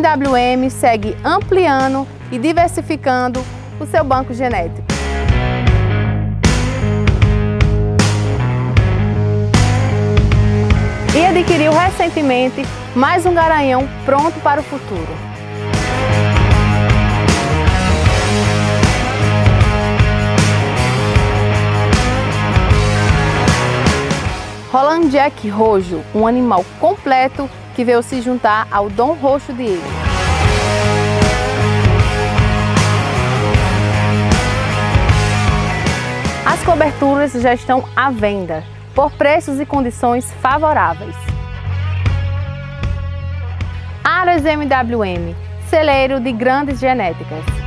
MWM segue ampliando e diversificando o seu banco genético. E adquiriu recentemente mais um garanhão pronto para o futuro. Holland Jack Rojo, um animal completo que veio se juntar ao Dom Roxo Diego. As coberturas já estão à venda, por preços e condições favoráveis. Aras MWM, celeiro de grandes genéticas.